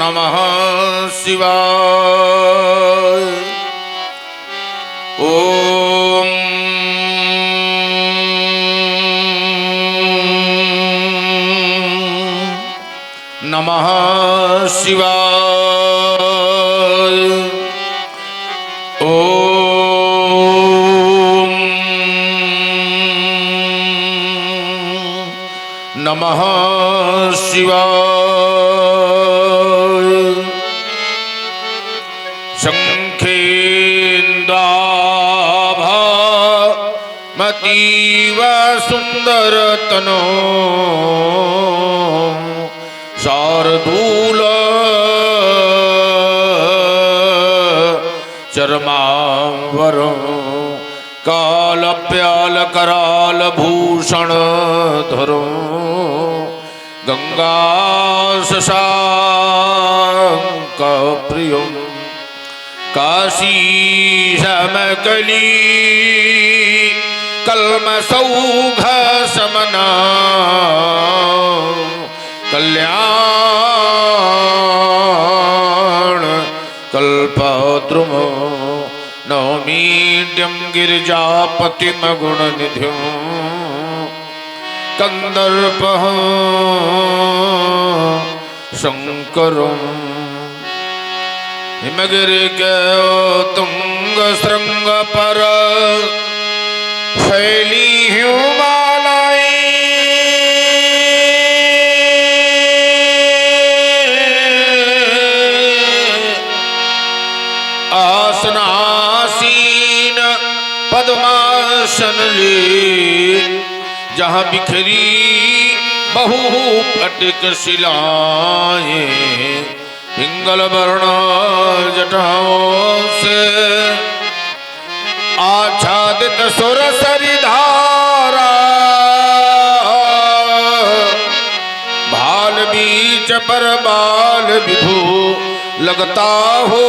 नमः शिवाय। ओम नमः शिवाय। ओम नमः शिवाय। शंखेन्द्राभमतीव सुंदरतनो शार्दूल चरमांवरं कालप्याल कराल भूषण धरं गंगा शशांक प्रियं काशी समकली कल्मसौघ समना कल्याण कल्पद्रुम नौमीड्यं गिरिजापतिमगुणनिधिं कंदर्पः शंकरं हिमगिरिगौतुंग पर फैली हिमालय आसनासीन पद्मासन ले जहाँ बिखरी बहु फटिक शिलाएं पिंगल वर्ण जटाओं से आच्छादित सुरसरी धारा भाल बीच पर बाल विधु लगता हो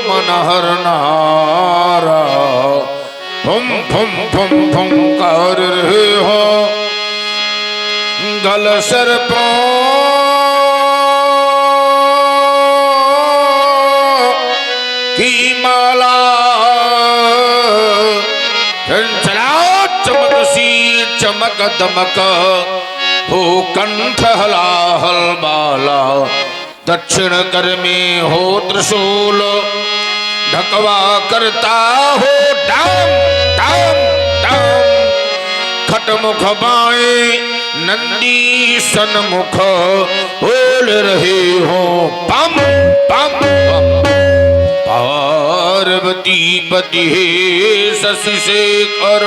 मनहर नारा फुम फुम फुम फुम कर रहे हो गल सर्पों की माला चलाओ चमक सी चमक दमक हो कंठ हलाहल बाला दक्षिण कर में हो त्रिशूल ढकवा करता हो डाम डाम डाम खटमुख बाएं नंदी सन्मुख बोल रहे हो पम पम पम पार्वती पति हे शशि शेखर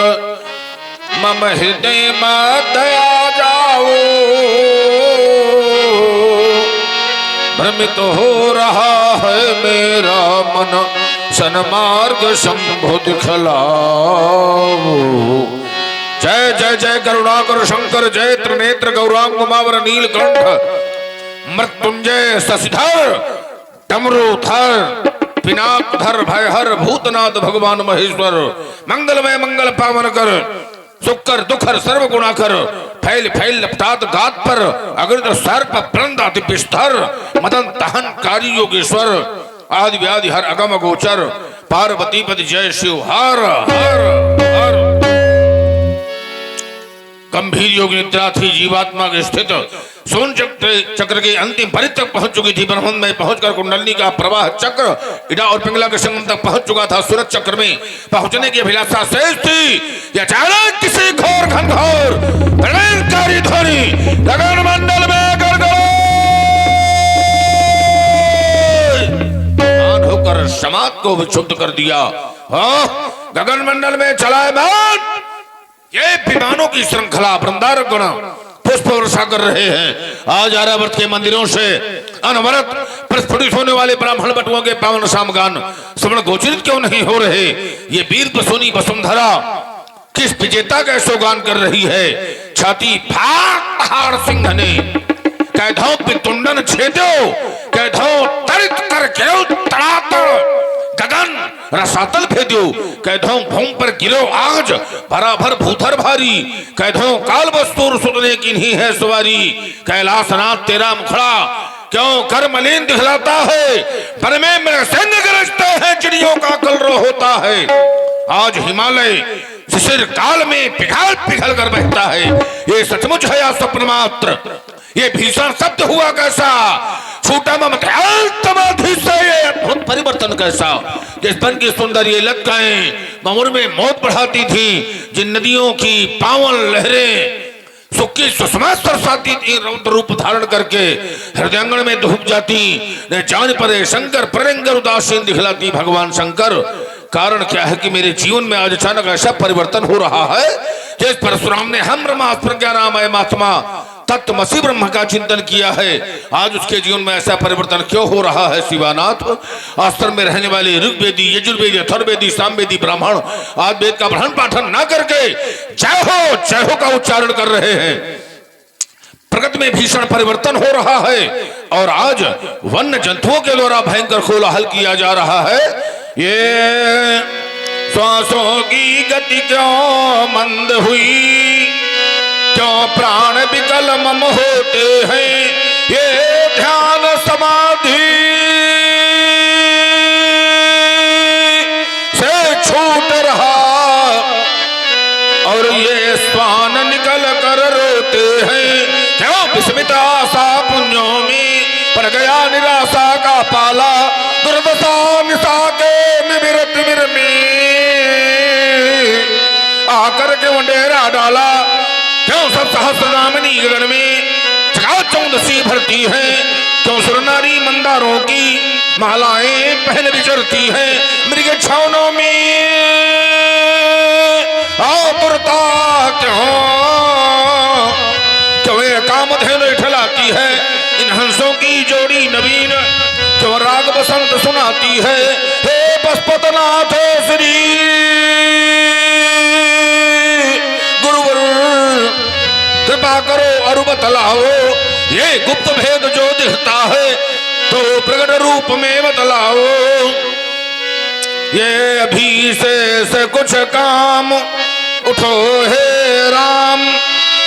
मम हृदय में दया जाओ भ्रमित हो रहा है मेरा मन सन्मार्ग शंभु दिखलाओ। जय जय जय करुणाकर शंकर जय त्रिनेत्र गौरांग उमावर नीलकंठ मृत्युंजय शशिधर डमरूधर पिनाकधर भयहर भूतनाथ भगवान महेश्वर मंगलमय मंगल पावन कर सुकर दुखर सर्व गुणाकर फैल फैल लपटात गात पर अग्रद सर्प प्रंदाति पिस्तर मदन तहन कारी योगेश्वर आदि व्याधि हर अगम गोचर पार्वती पति जय शिव हर हर हर। गंभीर योग निद्रा थी जीवात्मा के स्थित सोन चक्र के अंतिम परिध तक पहुंच चुकी थी। ब्रह्मांड में पहुंचकर कुंडली का प्रवाह चक्र इडा और पिंगला के संगम तक पहुंच चुका था। सूरज चक्र में पहुंचने की अभिलाषा शेष थी। यह अचानक किसी घोर घनघोर प्रलयकारी ध्वनि गगन मंडल में गड़गड़ होकर समाज को विक्षुब्ध कर दिया। गगन मंडल में चलाए बाण ये विमानों की श्रृंखला वृंदारक गण पुष्प वर्षा कर रहे हैं। आज आर्यावर्त के मंदिरों से अनवरत प्रस्फुटित होने वाले ब्राह्मण बटुओं के पावन सामगान श्रवण गोचरित क्यों नहीं हो रहे। ये वीर प्रसूनी वसुंधरा किस विजेता का ऐसोगान कर रही है। छाती फाड़ पहाड़ सिंह ने कैधों पितुंडन छेदो कैधों तरित कर गिरो तड़ातड़ गगन रसातल भेदो कैधों भूम पर गिरो आज भराभर भूधर भारी कैधों काल बस्तूर सुतने की नहीं है सवारी कैलाशनाथ तेरा मुखड़ा क्यों कर मलिन दिखलाता है, पर में मेरे सैन्य गरजते हैं, चिड़ियों का कलरव होता है। आज हिमालय शिशिर काल में पिघल पिघल कर बहता है। ये सचमुच है या स्वप्न मात्र? ये भीषण शब्द हुआ कैसा? छूटा समाधि से ये अद्भुत परिवर्तन कैसा? जिस बन की सुंदर ये लताएं ममुर में मौत बढ़ाती थी, जिन नदियों की पावन लहरें सुखी सुषमा सरसाती थी, रौद्र रूप धारण करके हृदयांगन में डूब जाती, न जान परे शंकर परंगर उदासीन दिखलाती भगवान शंकर। कारण क्या है कि मेरे जीवन में आज अचानक ऐसा परिवर्तन हो रहा है, जिस परशुराम ने हम प्रज्ञानामय महात्मा तत्वमसी ब्रह्म का चिंतन किया है, आज उसके जीवन में ऐसा परिवर्तन क्यों हो रहा है? शिवानाथ, आश्रम में रहने वाले ऋग्वेदी, यजुर्वेदी, अथर्ववेदी, सामवेदी ब्राह्मण आज वेद का ग्रहण पाठन न करके जय हो का उच्चारण कर रहे हैं। प्रगति में भीषण परिवर्तन हो रहा है और आज वन्य जंतुओं के द्वारा भयंकर कोलाहल किया जा रहा है। ये श्वासों की गति क्यों मंद हुई, क्यों प्राण विकल मम होते हैं, ये ध्यान समाधि से छूट रहा, और ये श्वान निकल कर रोते हैं, क्यों विस्मित आशा पुंजों में पड़ गया निराशा का पाला, दुर्दशा निशा के मिर में आकर के वो डेरा डाला, क्यों सब सहस्रनामनी गगन में चौदसी भरती है, क्यों सुरनारी मंदारों की मालाएं पहले विचरती है, मृग छावनों में आतुरता क्यों ये कामधेनु ठलाती है, इन हंसों की जोड़ी नवीन क्यों राग बसंत सुनाती है। हे पशुपतनाथ श्री गुरुवर कृपा करो और बतलाओ, ये गुप्त भेद जो दिखता है तो प्रकट रूप में बतलाओ। ये अभी से कुछ काम उठो हे राम,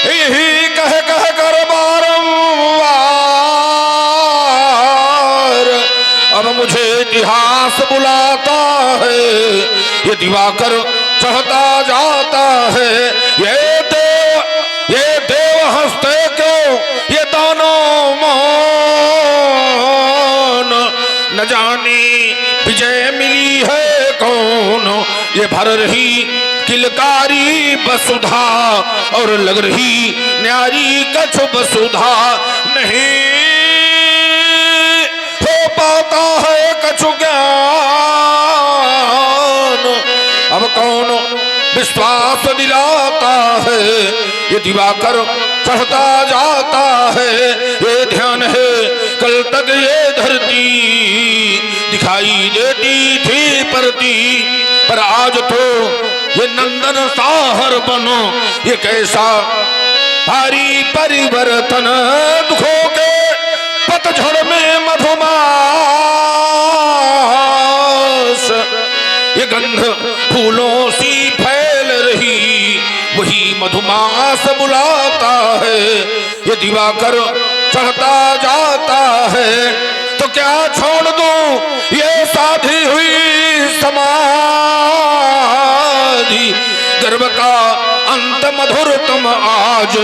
यही कह कर बारंबार अब मुझे इतिहास बुलाता है, ये दिवाकर चढ़ता जाता है, ये देव हंसते क्यों ये दानों मौन, न जाने विजय मिली है कौन, ये भर रही किलकारी बसुधा और लग रही न्यारी कछु बसुधा, नहीं हो पाता है कछु ज्ञान, अब कौन विश्वास दिलाता है, ये दिवाकर चढ़ता जाता है, ये ध्यान है कल तक ये धरती दिखाई देती थी परती, पर आज तो ये नंदन साहर बनो, ये कैसा भारी परिवर्तन, दुखों के पतझड़ में मधुमास, ये गंध फूलों सी फैल रही, वही मधुमास बुलाता है, ये दिवाकर चढ़ता जाता है, तो क्या छोड़ दूं ये साधी हुई समाधि, गर्व का अंत मधुरतम आज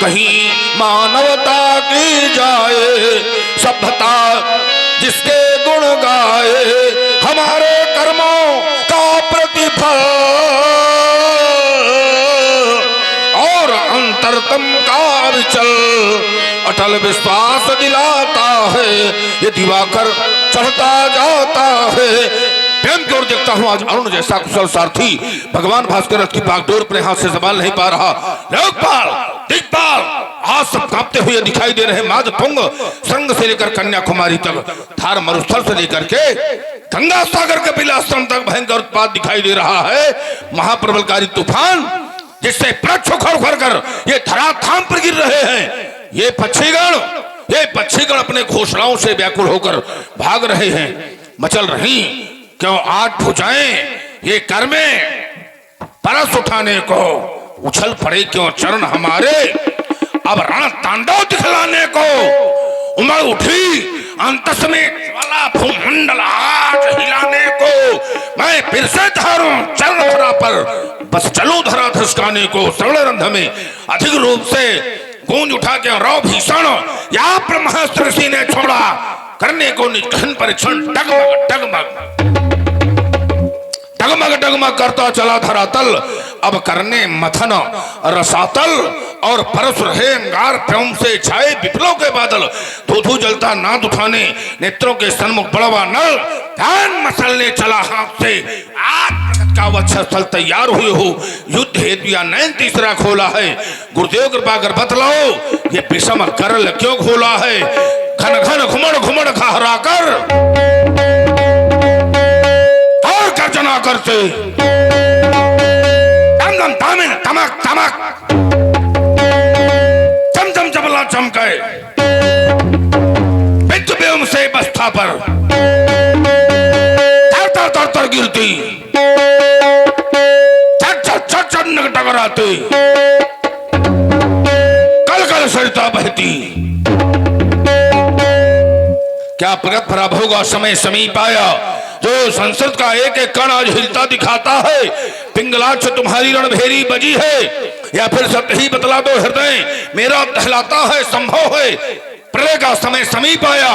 कहीं मानवता की जाए, सभ्यता जिसके गुण गाए, हमारे कर्मों का प्रतिफल और अंतरतम का विचल अटल विश्वास दिलाता है, ये दिवाकर चढ़ता जाता है। प्रेम की ओर देखता हूं आज अरुण जैसा कुशल सारथी भगवान भास्कर रथ की बागडोर अपने हाथ से संभाल नहीं पा रहा, लोकपाल दिग्पाल आज सब कांपते हुए दिखाई दे रहे, माध तुंग संग से लेकर कन्याकुमारी तक, थार मरुस्थल से लेकर के गंगा सागर के बिलाश्रम तक भयंकर उत्पात दिखाई दे रहा है। महाप्रबलकारी तूफान जिससे पृथ्वी उखड़ कर ये धराधाम पर गिर रहे हैं, ये पक्षीगण अपने घोषणाओं से व्याकुल होकर भाग रहे हैं, मचल रही क्यों आठ भुजाएं ये कर में परस उठाने को, उछल पड़े क्यों चरण हमारे अब रण तांडव दिखलाने को, उमड़ उठी अंतस में ज्वाला भूमंडल आज हिलाने को मैं फिर से धारूं चरण धरा पर बस चलो धरा धसकाने को श्रवण रंध में अधिक रूप से गूंज उठा के रौ भीषण या ब्रह्मास्त्र ऋषि ने छोड़ा करने को निष्ठन परीक्षण डगमग डगमग डगमग डगमग करता चला धरातल अब करने मथन रसातल और परस रहे अंगार प्रेम से छाए विप्लव के बादल धू जलता नाद उठाने नेत्रों के सन्मुख बड़वा नल ध्यान मसलने चला हाथ से आज का वच्छा स्थल तैयार हुए हो युद्ध हेतु या नयन तीसरा खोला है गुरुदेव कृपा कर बतलाओ ये विषम करल क्यों खोला है घन घन घुमड़ घुमड़ खहरा कर और गर्जना करते दम दम दामिन तमक तमक चम चम चबला चमके बिच बेम से बस्ता पर तर तर तर तर गिरती चट चट चट चट टकराती कल कल सरिता बहती क्या प्रगत पराभव का समय समीप आया जो संसद का एक एक कण आज हिलता दिखाता है पिंगलाक्ष तुम्हारी रणभेरी बजी है या फिर सत्य ही बतला दो हृदय मेरा दहलाता है संभव है प्रलय का समय समीप आया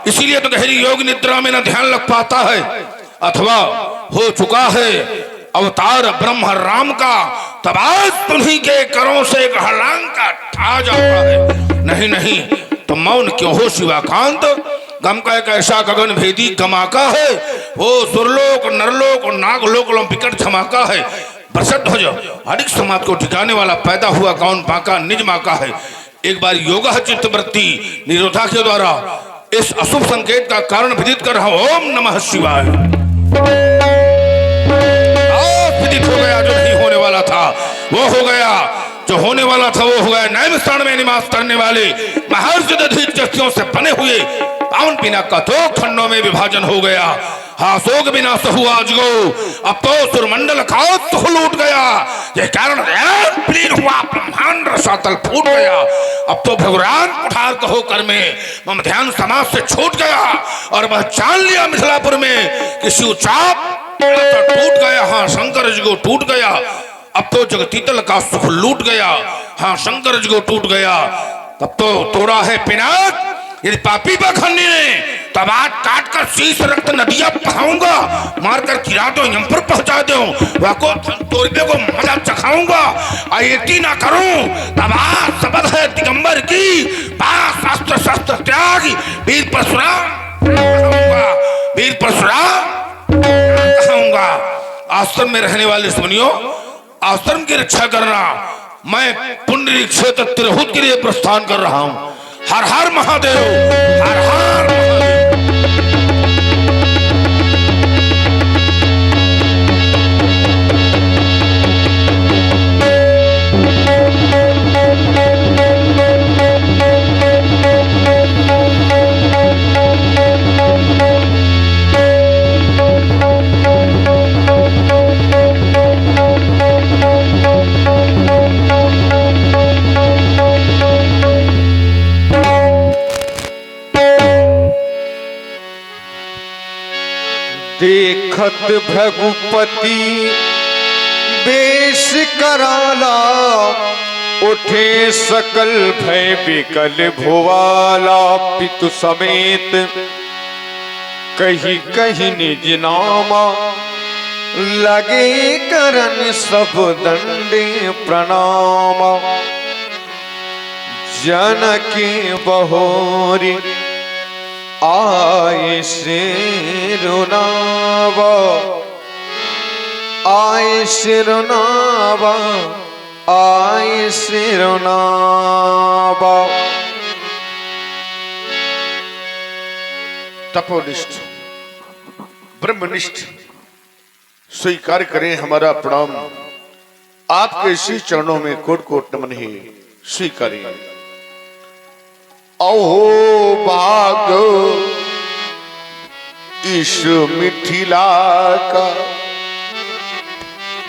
इसीलिए तो गहरी योग निद्रा में न ध्यान लग पाता है अथवा हो चुका है अवतार ब्रह्म राम का तब आज तुम्हीं के करों से हलांग का ठा जाता है नहीं नहीं तो मौन क्यों हो शिवाकांत गम का एक ऐसा गगन भेदी गमाका है वो सुरलोक नरलोक और नागलोक विकट धमाका है बरसत ध्वज अधिक समाज को ठिकाने वाला पैदा हुआ कौन बांका निज माका है एक बार योगा चित्त वृत्ति निरोधा के द्वारा इस अशुभ संकेत का कारण विदित कर रहा हूं ओम नमः शिवाय विदित हो गया जो नहीं होने वाला था वो हो गया जो होने वाला था वो हो गया नैम स्थान में निवास करने वाले महर्षि दधित जस्तियों से बने हुए पावन पिना का दो खंडों में विभाजन हो गया हासोग बिना सहु आज गो अब तो सुरमंडल का लूट गया यह कारण हुआ ब्रह्मांड रसातल फूट गया अब तो भगवान कुठार कहो कर में मम ध्यान समाज से छूट गया और वह जान लिया मिथिलापुर में किसी उचाप टूट गया हाँ शंकर जी को टूट गया अब तो जगतीतल का सुख लूट गया हाँ शंकर जी को टूट गया तब तो तोड़ा है पिनाक यदि पापी बखन्नी ने तब आज काट कर शीश रक्त नदियां बहाऊंगा मारकर गिरा दो यम पर पहुंचा दो वाको तोड़ने को मजा चखाऊंगा आयती ना करूं तब आज शपथ है दिगंबर की पास शास्त्र शास्त्र त्याग वीर परशुराम वीर परशुराम कहूंगा आश्रम में रहने वाले सुनियो आश्रम की रक्षा करना मैं पुण्य क्षेत्र तिरहुत के लिए प्रस्थान कर रहा हूं हर हर महादेव हर हर देखत भगुपति बेश कराला उठे सकल भय विकल भुवाला पितु समेत कही कही निज नामा लगे करन सब दंडे प्रणाम जनकी बहोरी आए सिरुनावा आए सिरुनावा आए सिरुनावा। तपोनिष्ठ ब्रह्मनिष्ठ स्वीकार करें हमारा प्रणाम आपके श्री चरणों में कोट कोट नमन है स्वीकारें। अहो भाग इस मिथिला का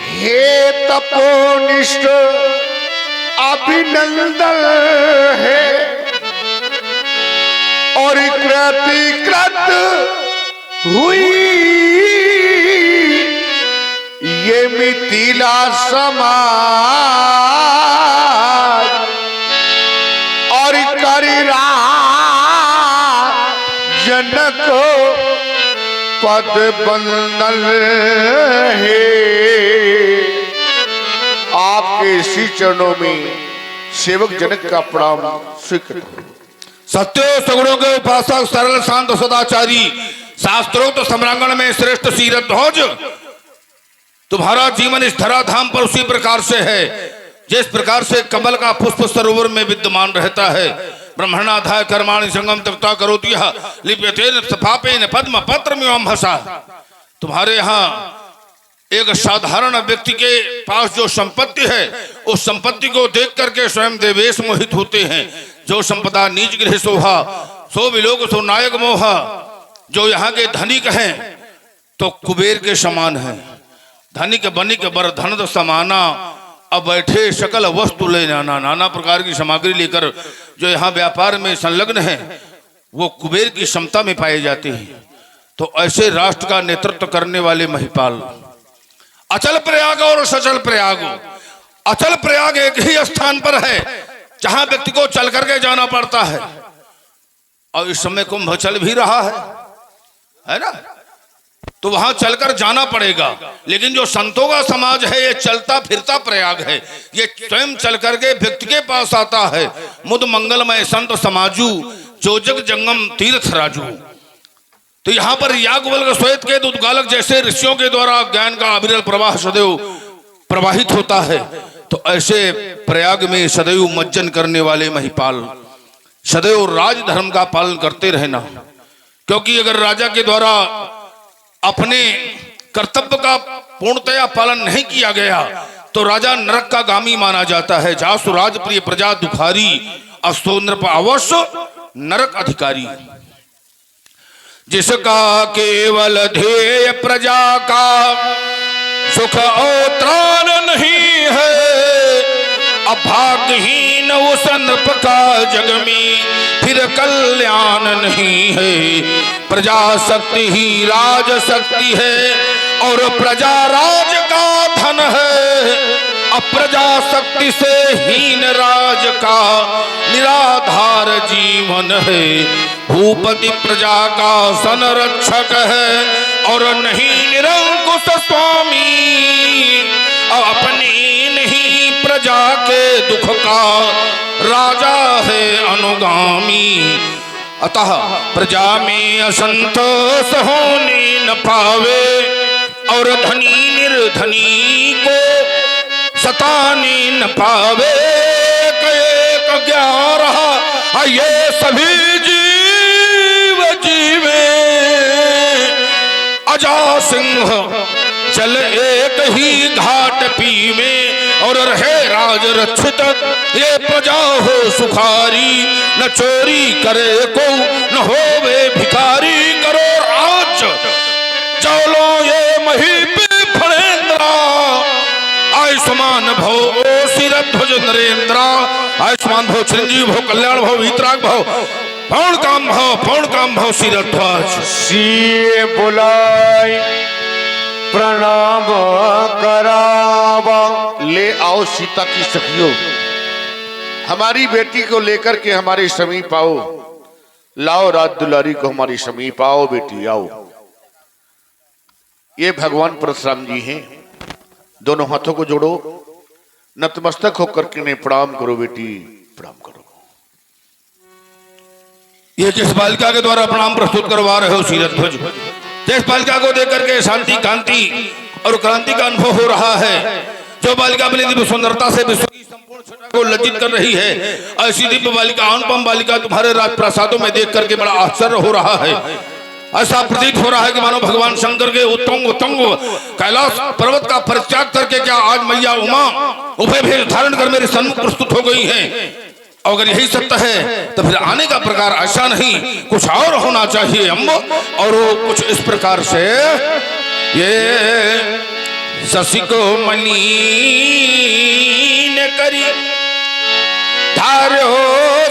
हे तपोनिष्ठ अभिनंदन है और कृतिकृत हुई ये मिथिला समाज और करिरा जनक पद बंदन है। आपके इसी चरणों में सेवक जनक का प्रणाम स्वीकृत। सत्यो सगुणों के उपासक सरल शांत सदाचारी शास्त्रोक्त सम्रांगण में श्रेष्ठ सीरत ध्वज, तुम्हारा जीवन इस धराधाम पर उसी प्रकार से है जिस प्रकार से कमल का पुष्प सरोवर में विद्यमान रहता है। ब्रह्मणाधाय कर्माणि संगम तक्ता करोति यः लिप्यतेन सफापेन पद्म पत्रमिवं हसा। तुम्हारे यहाँ एक साधारण व्यक्ति के पास जो संपत्ति है उस संपत्ति को देख करके स्वयं देवेश मोहित होते हैं। जो संपदा नीच गृह शोभा सो विलोक सो नायक मोहा। जो यहाँ के धनिक हैं तो कुबेर के समान हैं। धनिक बनिक बर धन समाना, अब बैठे सकल वस्तु ले जाना। नाना प्रकार की सामग्री लेकर जो यहाँ व्यापार में संलग्न है वो कुबेर की क्षमता में पाए जाते हैं। तो ऐसे राष्ट्र का नेतृत्व करने वाले महिपाल, अचल प्रयाग और सचल प्रयाग। अचल प्रयाग एक ही स्थान पर है जहां व्यक्ति को चल करके जाना पड़ता है, और इस समय कुंभ चल भी रहा है ना, तो वहां चलकर जाना पड़ेगा। लेकिन जो संतों का समाज है ये चलता फिरता प्रयाग है। ये स्वयं चल करके व्यक्ति के पास आता है। मुद मंगलमय संत समाजू जो जग जंगम तीर्थ राजू। तो यहाँ पर याज्ञवल्क्य श्वेत के उद्गालक जैसे ऋषियों के द्वारा ज्ञान का अविरल प्रवाह सदैव प्रवाहित होता है, तो ऐसे प्रयाग में सदैव मज्जन करने वाले महिपाल सदैव राज धर्म का पालन करते रहना। क्योंकि अगर राजा के द्वारा अपने कर्तव्य का पूर्णतया पालन नहीं किया गया तो राजा नरक का गामी माना जाता है। जासु राज प्रिय प्रजा दुखारी अस्तो नृप अवश्य नरक अधिकारी। जिसका केवल ध्येय प्रजा का सुख और त्राण नहीं है, अभाग्यहीन उस नृप का जग में फिर कल्याण नहीं है। प्रजा शक्ति ही राज शक्ति है और प्रजा राज का धन है। अप्रजा शक्ति से हीन राज का निराधार जीवन है। भूपति प्रजा का संरक्षक है और नहीं निरंकुश स्वामी। अपनी नहीं प्रजा के दुख का राजा है अनुगामी। अतः प्रजा में असंतोष होने न पावे और धनी निर्धनी को सताने न पावे। एक 11 ये सभी जीव जीवे अजा सिंह चल एक ही घाट पीवे और रहे राज रक्षित ये प्रजा हो सुखारी। न चोरी करे को न होवे भिखारी। करो राज चलो ये महीपे फणेन्द्रा। आयुष्मान भव शिरध्वज नरेंद्र। आयुष्मान भव चिरंजीव भव कल्याण भव वीतराग भव पौन काम भव शिरध्वज। सिए बुलाए प्रणाम करावा। ले आओ सीता की सखियों, हमारी बेटी को लेकर के हमारे समीप आओ। लाओ राज दुलारी को हमारी समीप आओ। बेटी आओ। ये भगवान परशुराम जी हैं। दोनों हाथों को जोड़ो, नतमस्तक होकर के ने प्रणाम करो। बेटी प्रणाम करो। ये किस बालिका के द्वारा प्रणाम प्रस्तुत करवा रहे हो शिरध्वज? जिस बालिका को देख करके शांति कांति और क्रांति का अनुभव हो रहा है, जो बालिका अपनी दिव्य सुंदरता से विश्व की संपूर्ण छटा को लज्जित कर रही है, ऐसी दिव्य बालिका अनुपम बालिका तुम्हारे राजप्रासादों में देख करके बड़ा आश्चर्य हो रहा है। ऐसा प्रतीत हो रहा है कि मानो भगवान शंकर के उत्तुंग कैलाश पर्वत का परित्याग करके क्या आज मैया उमा उभय भेष धारण कर मेरे सन्मुख प्रस्तुत हो गई हैं। अगर यही सत्य है तो फिर आने का प्रकार ऐसा नहीं, कुछ और होना चाहिए अम्ब। और वो कुछ इस प्रकार से ये शशि को मलिन करी धार्यो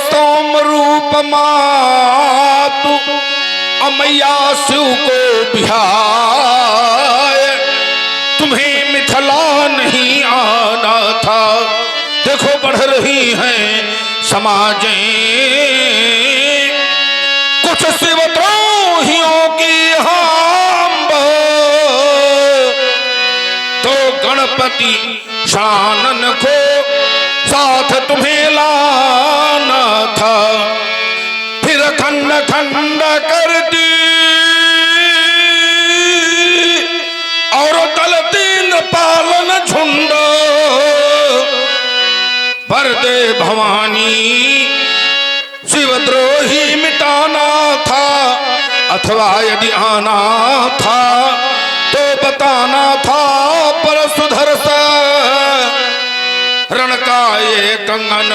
सोम रूप अमैया शिव को बिहाय, तुम्हें मिथिला नहीं आना था। देखो बढ़ रही हैं समाजें, कुछ शिवद्रोहियों की हाम्ब, तो गणपति शानन को साथ तुम्हें लाना था। फिर खंड खंड कर दी और दल तीन पालन झुंड, पर दे भवानी शिवद्रोही मिटाना था, अथवा यदि आना था तो बताना था। पर सुधर सा रण का ये कंगन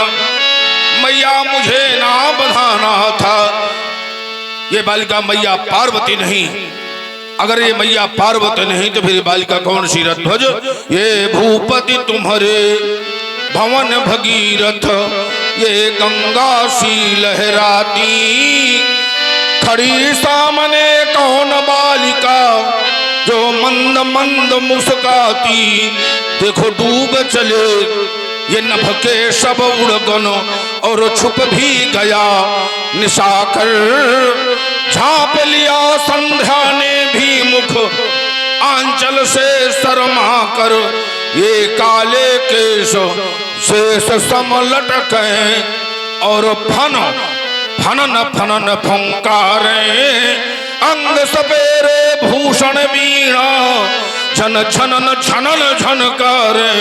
मैया मुझे ना बंधाना था। ये बालिका मैया पार्वती नहीं, अगर ये मैया पार्वती नहीं तो फिर बालिका कौन सी रध्वज? ये भूपति तुम्हारे भवन भगीरथ, ये गंगा सी लहराती, खड़ी सामने कौन बालिका जो मंद मंद मुस्काती। देखो डूब चले ये नभ के सब उड़गन, और छुप भी गया निशाकर, झांप लिया संध्या ने भी मुख आंचल से शर्मा कर। ये काले केश शेष सम लटके और फनन फनन फंकारे, अंग सपेरे भूषण वीणा झन झनन झनन झनकारे।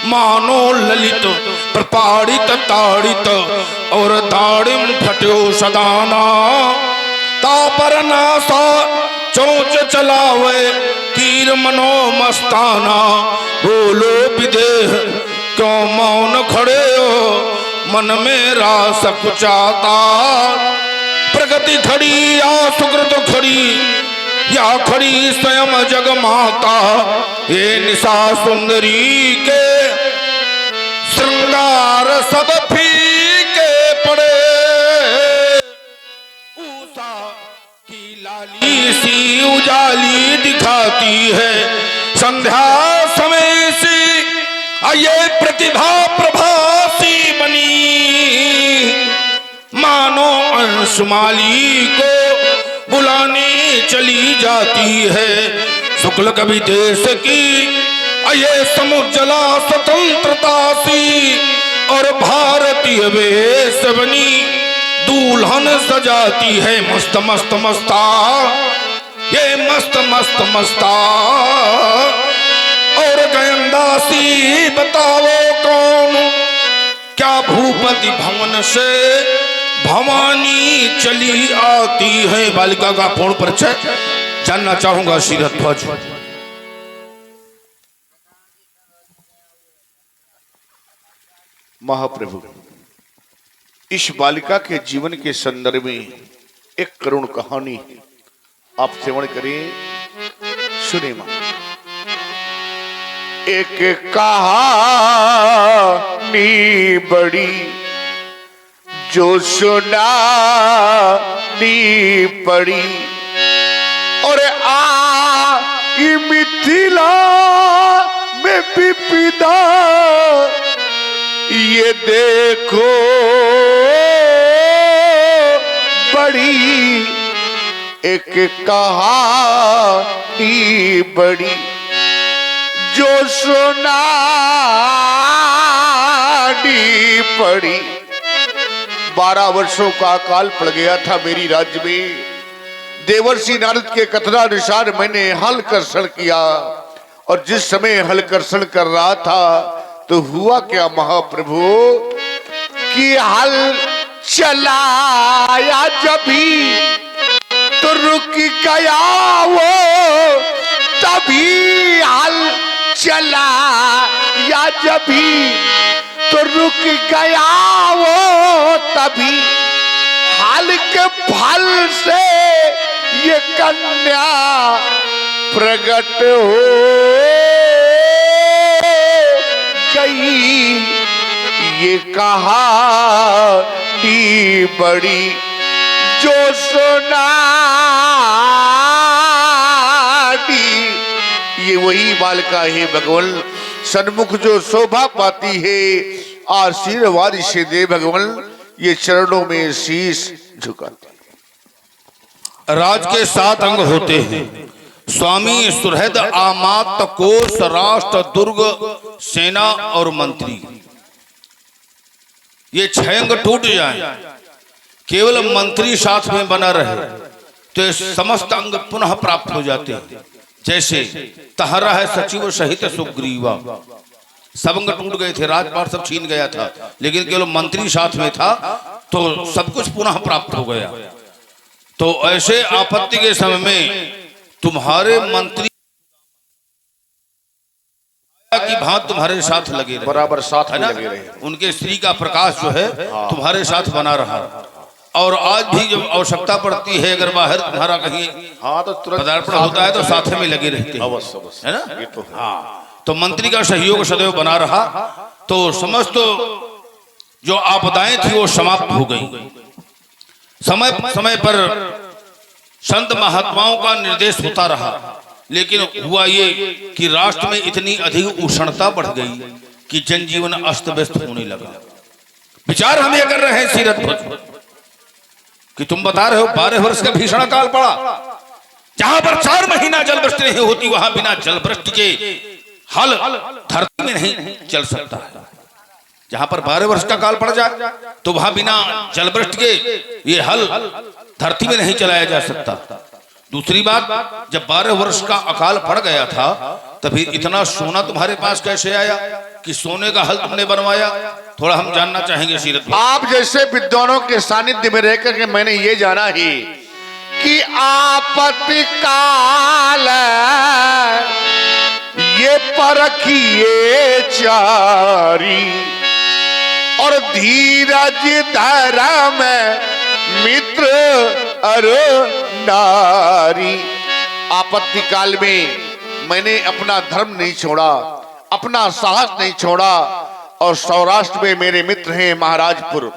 मानो ललित प्रपाड़ित ताड़ित और दाड़िम फट्यो सदाना, तापर नासा चोंच चलावे तीर मनो मस्ताना। बोलो विदेह क्यों मौन खड़े हो, मन में रास कुचाता। प्रगति खड़ी या सुकृत खड़ी, या खड़ी स्वयं जग माता। ये निशा सुंदरी के श्रृंगार सब फीके पड़े, उषा की लाली सी उजाली दिखाती है। संध्या समय सी ये प्रतिभा प्रभासी बनी, मानो अंशुमाली को बुलाने चली जाती है। शुक्ल कवि देश की ये समुज्जला स्वतंत्रता सी, और भारतीय वेश बनी दुल्हन सजाती है। मस्त मस्त मस्ता, ये मस्त मस्त मस्ता। और गयंदासी बताओ कौन, क्या भूपति भवन से भवानी चली आती है? बालिका का पूर्ण परिचय जानना चाहूंगा शीरध्वज। महाप्रभु, इस बालिका के जीवन के संदर्भ में एक करुण कहानी आप श्रवण करें, सुने मां। एक कहानी बड़ी जो सुनानी पड़ी, और मिथिला में विपदा ये देखो बड़ी। एक कहानी बड़ी जो सुनानी पड़ी। 12 वर्षों का काल पड़ गया था मेरी राज्य में। देवर्षि नारद के कथनानुसार मैंने हल कर्षण किया, और जिस समय हल कर्षण कर रहा था तो हुआ क्या महाप्रभु कि हल चलाया जभी तो रुक गया वो, तभी हल चलाया जभी तो रुक गया वो, तभी हल के फल से ये कन्या प्रकट हो गई। ये कहानी बड़ी जो सुना वही बालिका है भगवान, सन्मुख जो शोभा पाती है, आशीर्वाद से दे भगवान, ये चरणों में शीश झुकाती। राज के 7 अंग होते हैं, स्वामी, सुहृद, आमात, कोष, राष्ट्र, दुर्ग, सेना और मंत्री। ये 6 अंग टूट जाएं, केवल मंत्री साथ में बना रहे तो ये समस्त अंग पुनः प्राप्त हो जाते हैं। जैसे तहरा है सचिव सहित सुग्रीवा, सब अंग टूट गए थे, राजपाट सब छीन गया था, लेकिन केवल मंत्री साथ में था तो सब कुछ पुनः प्राप्त हो गया। तो ऐसे आपत्ति के समय में तुम्हारे मंत्री की भांति तुम्हारे साथ लगे रहे, बराबर साथ में है ना? लगे रहे। उनके स्त्री का प्रकाश जो है तुम्हारे साथ बना रहा। और आज भी जब आवश्यकता पड़ती है, अगर बाहर तुम्हारा कहीं हाँ तो तुरंत पदार्पण होता है तो साथ में लगे रहते हैं, अवश्य अवश्य, है ना? ये तो है। हाँ, तो मंत्री का सहयोग सदैव बना रहा तो समस्त जो आपदाएं थी वो समाप्त हो गई। समय समय पर संत महात्माओं का निर्देश होता रहा, लेकिन हुआ ये कि राष्ट्र में इतनी अधिक उष्णता बढ़ गई कि जनजीवन अस्त व्यस्त होने लगा। विचार हम ये कर रहे हैं सीरत ध्वज कि तुम बता रहे हो 12 वर्ष का भीषण काल पड़ा, जहां पर 4 महीना जल वृष्टि नहीं होती, वहां बिना जल वृष्टि के हल धरती में नहीं चल सकता है। जहां पर 12 वर्ष का काल पड़ जाए तो वहां बिना जल वृष्टि के ये हल धरती में नहीं चलाया जा सकता। दूसरी बात, जब 12 वर्ष का अकाल पड़ गया था तभी इतना सोना तुम्हारे पास कैसे आया कि सोने का हल तुमने बनवाया? थोड़ा हम जानना चाहेंगे सीरत भाई। आप जैसे विद्वानों के सानिध्य में रहकर के मैंने ये जाना ही कि आपत्ति काल ये परखिए चारी, और धीरज धर्म मित्र अर नारी। आपत्ति काल में मैंने अपना धर्म नहीं छोड़ा, अपना साहस नहीं छोड़ा, और सौराष्ट्र में मेरे मित्र हैं महाराजपुर,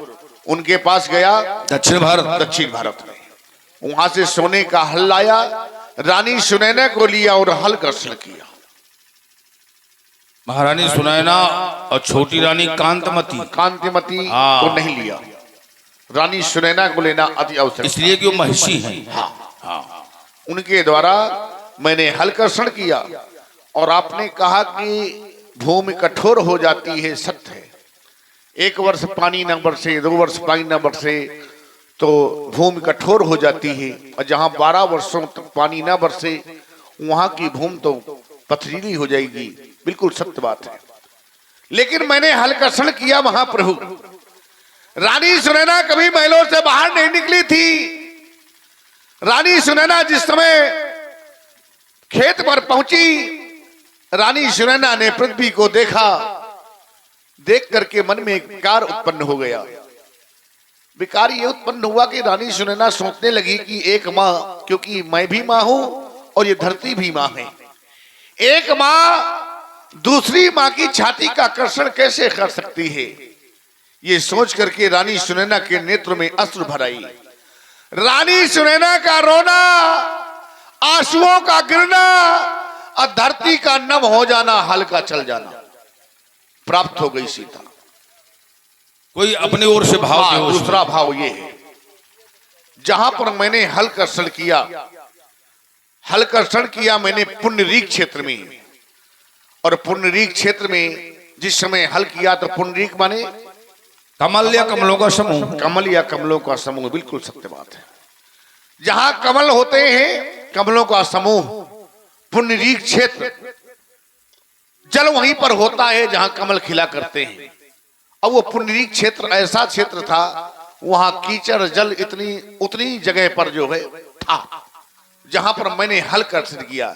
उनके पास गया, दक्षिण भारत में, वहां से सोने का हल लाया, रानी सुनैना को लिया और हल कर्षण किया। महारानी सुनैना और छोटी रानी कांतिमती को नहीं लिया, रानी सुनैना को लेना अति आवश्यक, इसलिए कि वो महिषी हैं। हाँ, उनके द्वारा मैंने हल कर्षण किया। और आपने कहा कि भूमि कठोर हो जाती है, सत्य है। 1 वर्ष पानी न बरसे, 2 वर्ष पानी न बरसे तो भूमि कठोर हो जाती है, और जहां 12 वर्षों तक पानी न बरसे वहां की भूमि तो पथरीली हो जाएगी। बिल्कुल सत्य बात है। लेकिन मैंने हल कर्षण किया महाप्रभु। रानी सुनैना कभी महलों से बाहर नहीं निकली थी। रानी सुनैना जिस समय खेत पर पहुंची, रानी सुनैना ने पृथ्वी को देखा, देख करके मन में एक विकार उत्पन्न हो गया। विकार ये उत्पन्न हुआ कि रानी सुनैना सोचने लगी कि एक माँ, क्योंकि मैं भी माँ हूं और ये धरती भी माँ है, एक माँ दूसरी माँ की छाती का कर्षण कैसे कर सकती है? ये सोच करके रानी सुनैना के नेत्र में अश्रु भर आई। रानी सुनैना का रोना, आंसुओं का गिरना और धरती का नम हो जाना, हल का चल जाना प्राप्त हो गई सीता। कोई अपनी ओर से भाव, दूसरा भाव ये है, जहां पर मैंने हल कर्षण किया, हल कर्षण किया मैंने पुंडरीक क्षेत्र में, और पुंडरीक क्षेत्र में जिस समय हल किया तो पुंडरीक माने कमल या कमलों का समूह, कमल या कमलों का समूह, बिल्कुल सत्य बात है। जहां कमल होते हैं, कमलों का समूह, पुंडरीक क्षेत्र, जल वहीं पर होता है जहां कमल खिला करते हैं। अब वो पुंडरीक क्षेत्र ऐसा क्षेत्र था, वहां कीचड़ जल उतनी जगह पर जो है था, जहां पर मैंने हल कर्षण किया।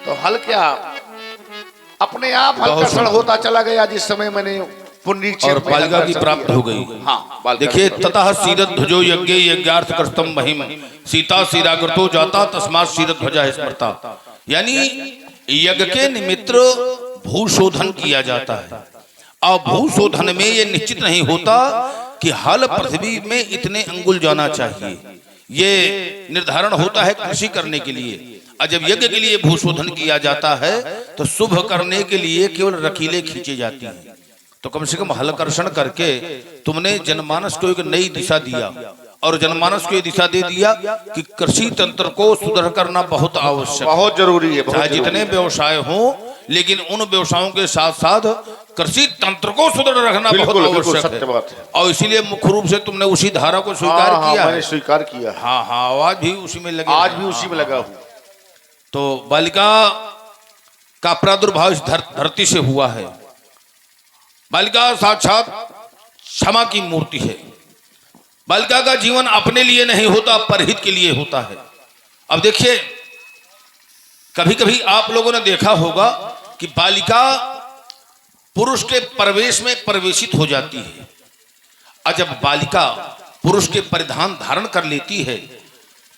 तो हल क्या अपने आप हल कर्षण होता चला गया जिस समय मैंने पुंडरीक क्षेत्र और बालिका की प्राप्त हो गई। हाँ, देखिए, ततः सीरत ध्वजो यज्ञ यज्ञार्थ कर्तम महिम सीता सीराकृतो जाता तस्मात् सीरत ध्वजा स्मृता। यानी यज्ञ के निमित्त भूशोधन किया जाता है, और भूशोधन में ये निश्चित नहीं होता कि हल पृथ्वी में इतने अंगुल जाना चाहिए। ये निर्धारण होता है कृषि करने के लिए, और जब यज्ञ के लिए भूशोधन किया जाता है तो शुभ करने के लिए केवल रकीलें खींची जाती हैं। तो कम से कम हलकर्षण करके तुमने जनमानस को एक नई दिशा दिया और जनमानस को ये दिशा दे दिया कि कृषि तंत्र को सुदृढ़ करना बहुत आवश्यक, बहुत जरूरी है। चाहे जितने व्यवसाय हो, लेकिन उन व्यवसायों के साथ साथ कृषि तंत्र को सुदृढ़ रखना बहुत आवश्यक है। और इसीलिए मुख्य रूप से तुमने उसी धारा को स्वीकार किया। मैंने स्वीकार किया। हाँ हाँ, आज भी उसी में लगे, आज भी उसी में लगा हूँ। तो बालिका का प्रादुर्भाव इस धरती से हुआ है। बालिका साक्षात क्षमा की मूर्ति है। बालिका का जीवन अपने लिए नहीं होता, परहित के लिए होता है। अब देखिए, कभी कभी आप लोगों ने देखा होगा कि बालिका पुरुष के प्रवेश में प्रवेशित हो जाती है, और जब बालिका पुरुष के परिधान धारण कर लेती है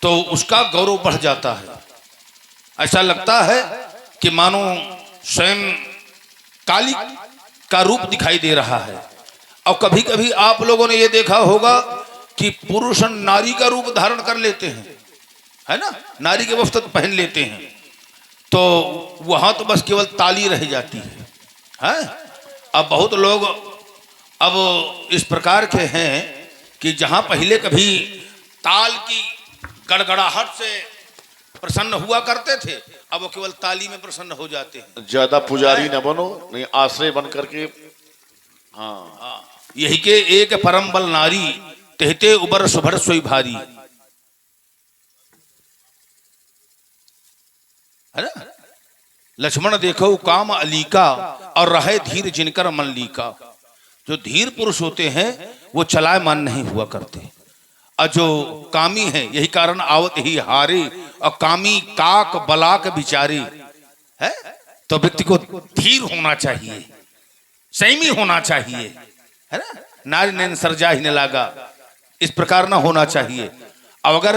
तो उसका गौरव बढ़ जाता है। ऐसा लगता है कि मानो स्वयं काली का रूप दिखाई दे रहा है। और कभी कभी आप लोगों ने यह देखा होगा कि पुरुष नारी का रूप धारण कर लेते हैं, है ना, नारी के वस्त्र पहन लेते हैं, तो वहां तो बस केवल ताली रह जाती है। अब बहुत लोग अब इस प्रकार के हैं कि जहां पहले कभी ताल की गड़गड़ाहट से प्रसन्न हुआ करते थे, अब वो केवल ताली में प्रसन्न हो जाते हैं। ज्यादा पुजारी न बनो, नहीं आश्रय बन करके। हाँ, यही के एक परम बल नारी, तेहते उबर सुभर सोई भारी, है ना। लक्ष्मण देखो काम अलीका, और रहे धीर जिनकर मन लीका। जो धीर पुरुष होते हैं वो चलायमान नहीं हुआ करते, और जो कामी है यही कारण आवत ही हारे, और कामी काक बलाक बिचारे, है। तो व्यक्ति को धीर होना चाहिए, संयमी होना चाहिए, है ना। नारी नैन सरजा ही न लागा, इस प्रकार ना होना चाहिए। अब अगर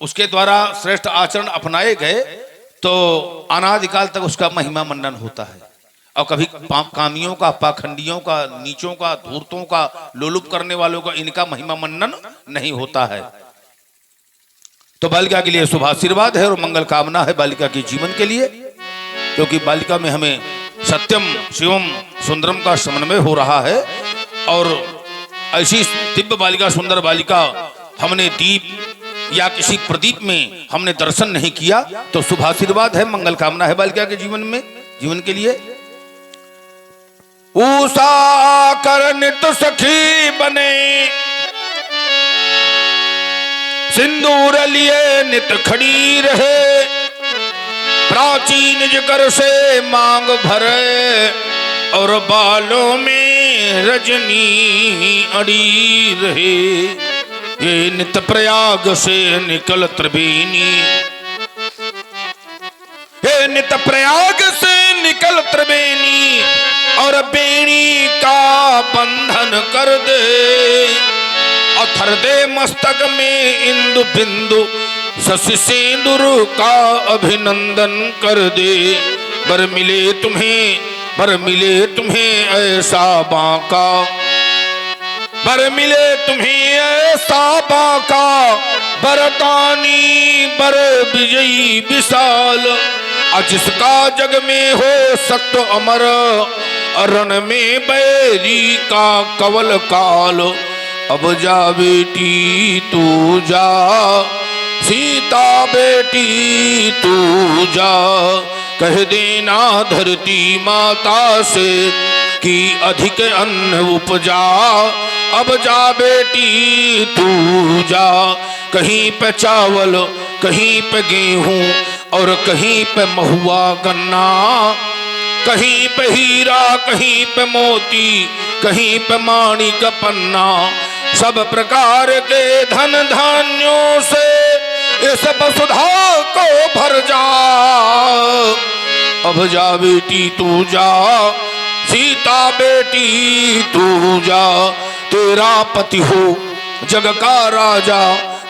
उसके द्वारा श्रेष्ठ आचरण अपनाए गए तो अनादिकाल तक उसका महिमा मंडन होता है। और कभी कामियों का, पाखंडियों का, नीचों का, धूर्तों का, लोलुप करने वालों का इनका महिमा मंडन नहीं होता है। तो बालिका के लिए शुभ आशीर्वाद है और मंगल कामना है बालिका के जीवन के लिए, क्योंकि बालिका में हमें सत्यम शिवम सुंदरम का समन्वय हो रहा है। और ऐसी दिव्य बालिका, सुंदर बालिका हमने दीप या किसी प्रदीप में हमने दर्शन नहीं किया, तो शुभ आशीर्वाद है, मंगल कामना है बालिका के जीवन में, जीवन के लिए। उषा कर नित सखी बने, सिंदूर लिए नित खड़ी रहे, प्राचीन निज कर से मांग भरे, और बालों में रजनी अड़ी रहे। ये नित प्रयाग से निकल त्रिवेणी, ये नित प्रयाग से निकल त्रिवेणी, और बेणी का बंधन कर दे, और थर दे मस्तक में इंदु बिंदु, शशि सिंदूर का अभिनंदन कर दे। बर मिले तुम्हें, बर मिले तुम्हें ऐसा बांका, बर मिले तुम्हें ऐसा बांका, बरदानी बर विजयी विशाल, जिसका जग में हो सत्य अमर, रण में बैरी का कवल काल। अब जा बेटी तू जा, सीता बेटी तू जा, कह देना धरती माता से कि अधिक अन्न उपजा। अब जा बेटी तू जा, कहीं पे चावल, कहीं पे गेहूं, और कहीं पे महुआ गन्ना, कहीं पे हीरा, कहीं पे मोती, कहीं पे माणिक पन्ना, सब प्रकार के धन धान्यों से इस वसुधा को भर जा। अब जा बेटी तू जा, सीता बेटी तू जा, तेरा पति हो जग का राजा,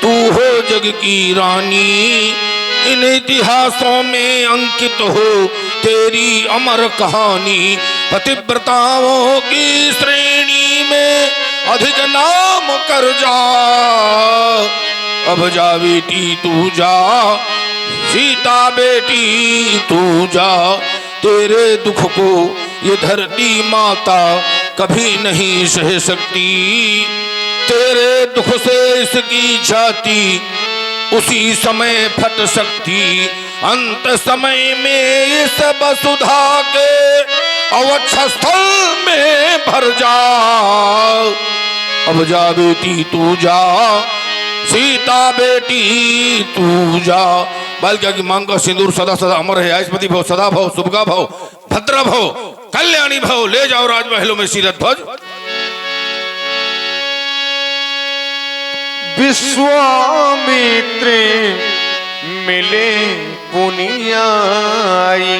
तू हो जग की रानी, इन इतिहासों में अंकित हो तेरी अमर कहानी। पतिव्रताओं की श्रेणी में अधिक नाम कर जा। अब जा बेटी तू जा, सीता बेटी तू जा, तेरे दुख को ये धरती माता कभी नहीं सह सकती। तेरे दुख से इसकी छाती उसी समय फट सकती। अंत समय में इस वसुधा के अवक्षस्थल में भर जा। अब जा बेटी तू जा, सीता बेटी तू जा। बालिका की मांग का सिंदूर सदा सदा अमर है। आयुष्मती भव, सदा भव, शुभगा भव, भद्रा भव, कल्याणी भव। ले जाओ राजमहलों में सीरत ध्वज। विश्वामित्र मिले पुनियाई,